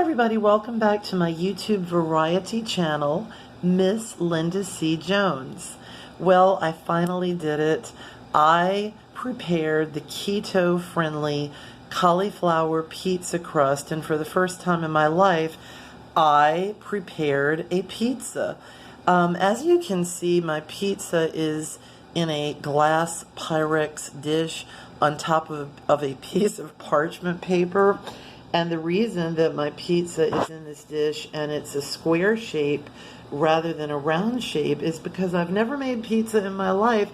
everybody, welcome back to my YouTube variety channel, Miss Linda C. Jones. Well, I finally did it. I prepared the keto-friendly cauliflower pizza crust, and for the first time in my life, I prepared a pizza. As you can see, my pizza is in a glass Pyrex dish on top of a piece of parchment paper. And the reason that my pizza is in this dish and it's a square shape rather than a round shape is because I've never made pizza in my life.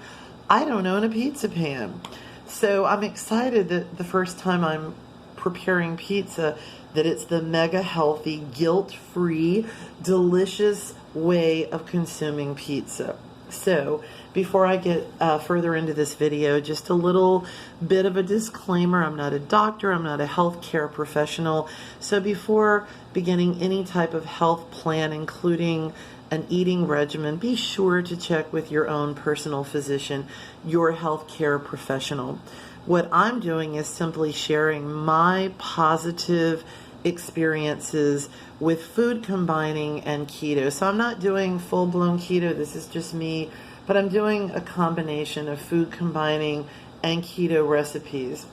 I don't own a pizza pan. So I'm excited that the first time I'm preparing pizza, that it's the mega healthy, guilt-free, delicious way of consuming pizza. So before I get further into this video, just a little bit of a disclaimer. I'm not a doctor. I'm not a healthcare professional. So before beginning any type of health plan, including an eating regimen, be sure to check with your own personal physician, your healthcare professional. What I'm doing is simply sharing my positive experiences with food combining and keto. So I'm not doing full-blown keto. This is just me, but I'm doing a combination of food combining and keto recipes.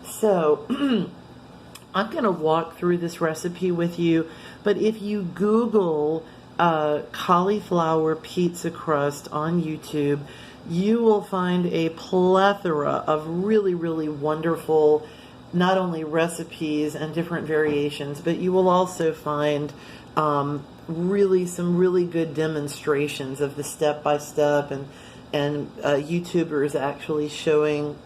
So I'm going to walk through this recipe with you, but if you Google cauliflower pizza crust on YouTube, you will find a plethora of really, really wonderful not only recipes and different variations, but you will also find some really good demonstrations of the step-by-step and YouTubers actually showing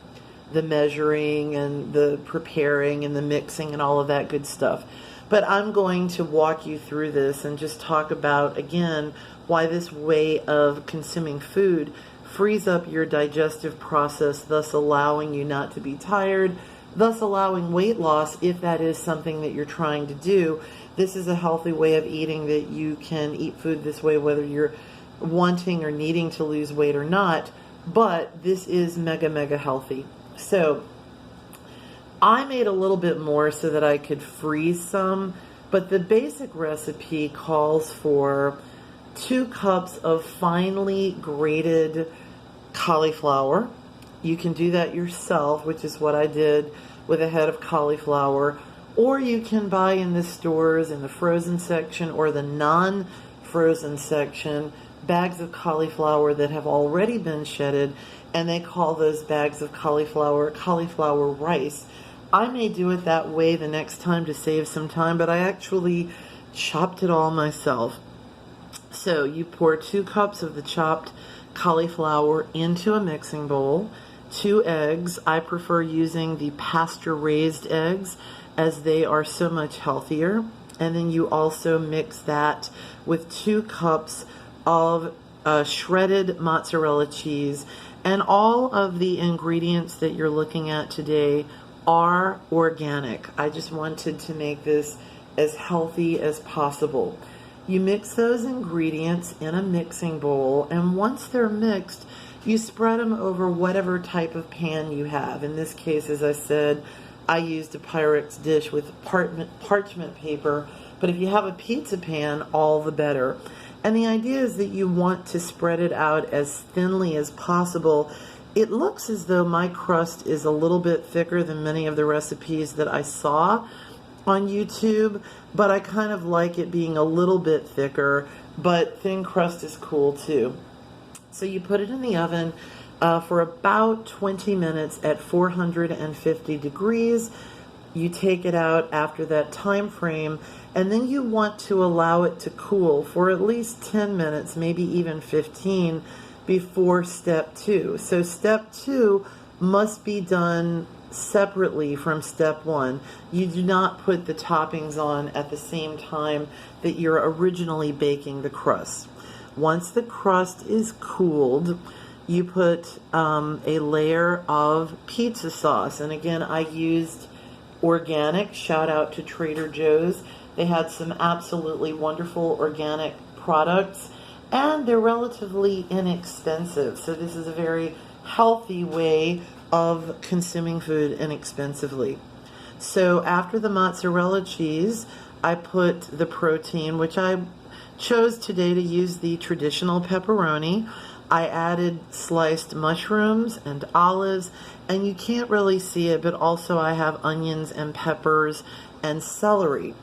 the measuring and the preparing and the mixing and all of that good stuff. But I'm going to walk you through this and just talk about, again, why this way of consuming food frees up your digestive process, thus allowing you not to be tired, thus allowing weight loss if that is something that you're trying to do. This is a healthy way of eating that you can eat food this way whether you're wanting or needing to lose weight or not, but this is mega healthy. So I made a little bit more so that I could freeze some, but the basic recipe calls for 2 cups of finely grated cauliflower. You can do that yourself, which is what I did with a head of cauliflower, or you can buy in the stores in the frozen section or the non-frozen section bags of cauliflower that have already been shedded, and they call those bags of cauliflower rice. I may do it that way the next time to save some time, but I actually chopped it all myself. So you pour 2 cups of the chopped cauliflower into a mixing bowl, 2 eggs. I prefer using the pasture-raised eggs as they are so much healthier. And then you also mix that with 2 cups of shredded mozzarella cheese. And all of the ingredients that you're looking at today are organic. I just wanted to make this as healthy as possible. You mix those ingredients in a mixing bowl, and once they're mixed, you spread them over whatever type of pan you have. In this case, as I said, I used a Pyrex dish with parchment paper, but if you have a pizza pan, all the better. And the idea is that you want to spread it out as thinly as possible. It looks as though my crust is a little bit thicker than many of the recipes that I saw on YouTube, but I kind of like it being a little bit thicker, but thin crust is cool too. So you put it in the oven for about 20 minutes at 450 degrees. You take it out after that time frame, and then you want to allow it to cool for at least 10 minutes, maybe even 15, before step 2. So step 2 must be done separately from step 1. You do not put the toppings on at the same time that you're originally baking the crust. Once the crust is cooled, you put a layer of pizza sauce. And again, I used organic. Shout out to Trader Joe's. They had some absolutely wonderful organic products, and they're relatively inexpensive. So this is a very healthy way of consuming food inexpensively. So after the mozzarella cheese, I put the protein, which I chose today to use the traditional pepperoni. I added sliced mushrooms and olives, and you can't really see it, but also I have onions and peppers and celery.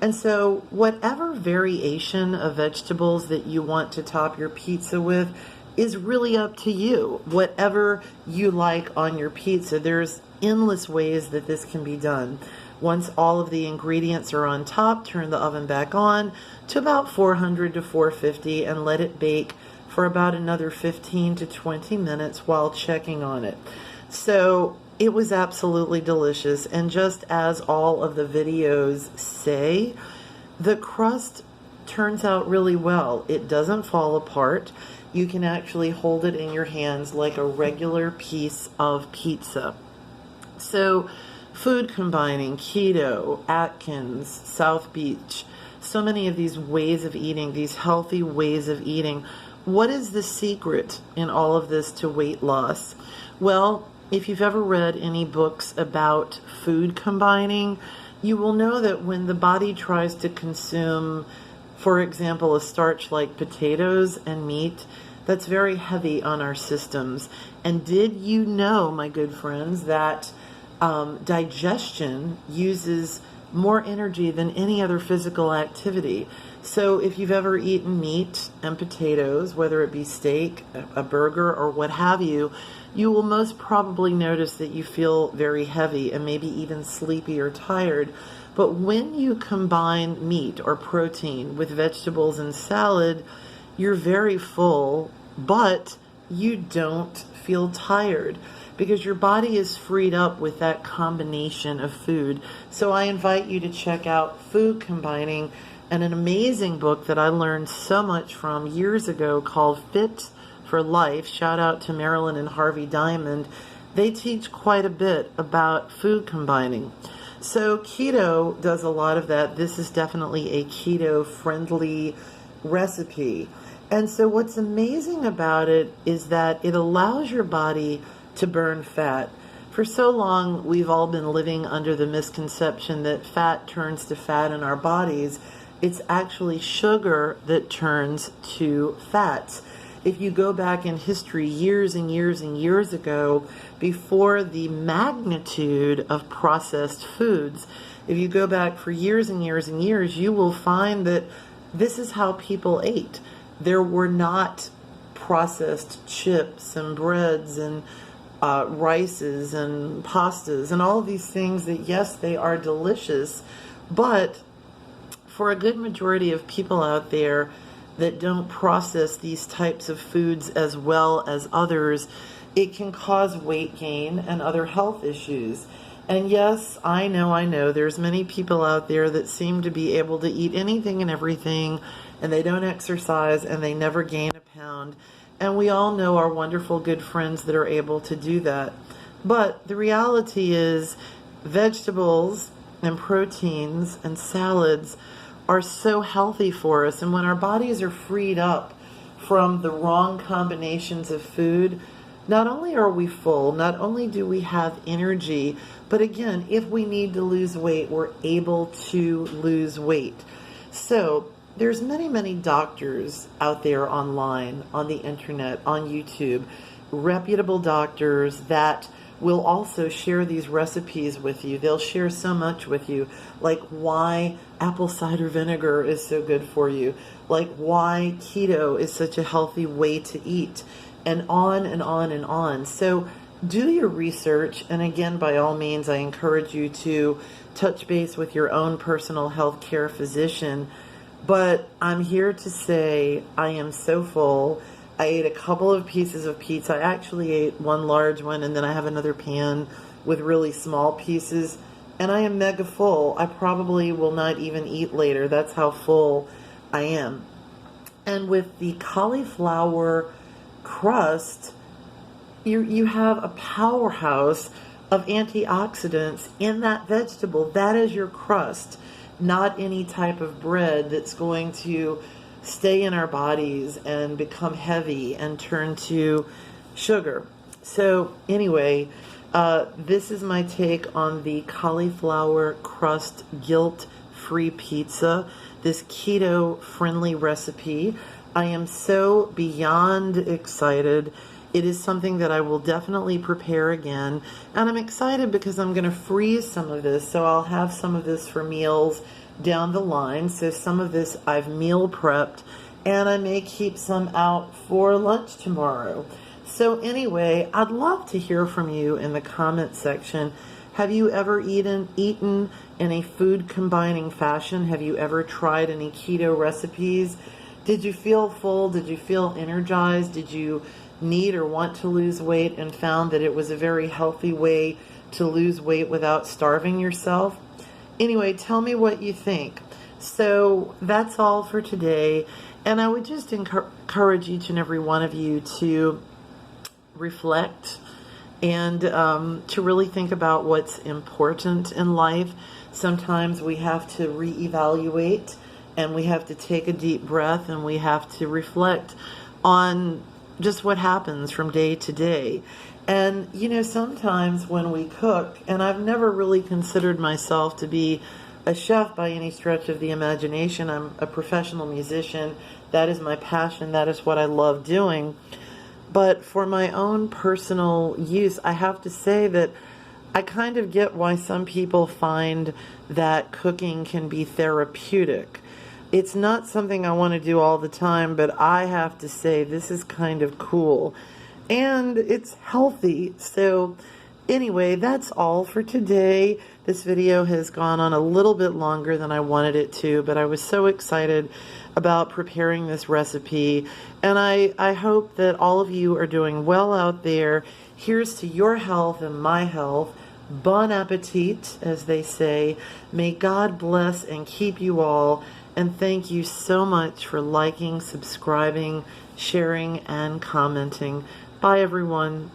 And so whatever variation of vegetables that you want to top your pizza with is really up to you. Whatever you like on your pizza, there's endless ways that this can be done. Once all of the ingredients are on top, turn the oven back on to about 400 to 450 and let it bake for about another 15 to 20 minutes while checking on it. So it was absolutely delicious, and just as all of the videos say, the crust turns out really well. It doesn't fall apart. You can actually hold it in your hands like a regular piece of pizza. So food combining, keto, Atkins, South Beach, so many of these ways of eating, these healthy ways of eating. What is the secret in all of this to weight loss? Well, if you've ever read any books about food combining, you will know that when the body tries to consume, for example, a starch like potatoes and meat, that's very heavy on our systems. And did you know, my good friends, that digestion uses more energy than any other physical activity? So if you've ever eaten meat and potatoes, whether it be steak, a burger, or what have you, you will most probably notice that you feel very heavy and maybe even sleepy or tired. But when you combine meat or protein with vegetables and salad, you're very full, but you don't feel tired because your body is freed up with that combination of food. So I invite you to check out Food Combining, and an amazing book that I learned so much from years ago called Fit for Life. Shout out to Marilyn and Harvey Diamond. They teach quite a bit about food combining. So keto does a lot of that. This is definitely a keto-friendly recipe. And so what's amazing about it is that it allows your body to burn fat. For so long, we've all been living under the misconception that fat turns to fat in our bodies. It's actually sugar that turns to fats. If you go back in history years and years and years ago, before the magnitude of processed foods, if you go back for years and years and years, you will find that this is how people ate. There were not processed chips and breads and rices and pastas and all of these things that, yes, they are delicious, but for a good majority of people out there that don't process these types of foods as well as others, it can cause weight gain and other health issues. And yes, I know, there's many people out there that seem to be able to eat anything and everything, and they don't exercise, and they never gain a pound. And we all know our wonderful good friends that are able to do that. But the reality is vegetables and proteins and salads are so healthy for us. And when our bodies are freed up from the wrong combinations of food, not only are we full, not only do we have energy, but again, if we need to lose weight, we're able to lose weight. So there's many doctors out there online, on the internet, on YouTube, reputable doctors that will also share these recipes with you. They'll share so much with you, like why apple cider vinegar is so good for you, like why keto is such a healthy way to eat, and on and on and on. So do your research, and again, by all means, I encourage you to touch base with your own personal health care physician. But I'm here to say I am so full. I ate a couple of pieces of pizza. I actually ate one large one, and then I have another pan with really small pieces, and I am mega full. I probably will not even eat later. That's how full I am. And with the cauliflower crust, you have a powerhouse of antioxidants in that vegetable. That is your crust, not any type of bread that's going to stay in our bodies and become heavy and turn to sugar. So anyway, this is my take on the cauliflower crust, guilt gluten-free pizza, this keto-friendly recipe. I am so beyond excited. It is something that I will definitely prepare again. And I'm excited because I'm going to freeze some of this. So I'll have some of this for meals down the line. So some of this I've meal prepped. And I may keep some out for lunch tomorrow. So anyway, I'd love to hear from you in the comment section. Have you ever eaten in a food combining fashion? Have you ever tried any keto recipes? Did you feel full? Did you feel energized? Did you need or want to lose weight and found that it was a very healthy way to lose weight without starving yourself? Anyway, tell me what you think. So that's all for today. And I would just encourage each and every one of you to reflect and to really think about what's important in life. Sometimes we have to reevaluate and we have to take a deep breath and we have to reflect on just what happens from day to day. And, you know, sometimes when we cook, and I've never really considered myself to be a chef by any stretch of the imagination. I'm a professional musician. That is my passion. That is what I love doing. But for my own personal use, I have to say that I kind of get why some people find that cooking can be therapeutic. It's not something I want to do all the time, but I have to say this is kind of cool. And it's healthy. So anyway, that's all for today. This video has gone on a little bit longer than I wanted it to, but I was so excited about preparing this recipe. And I hope that all of you are doing well out there. Here's to your health and my health. Bon appetit, as they say. May God bless and keep you all. And thank you so much for liking, subscribing, sharing, and commenting. Bye, everyone.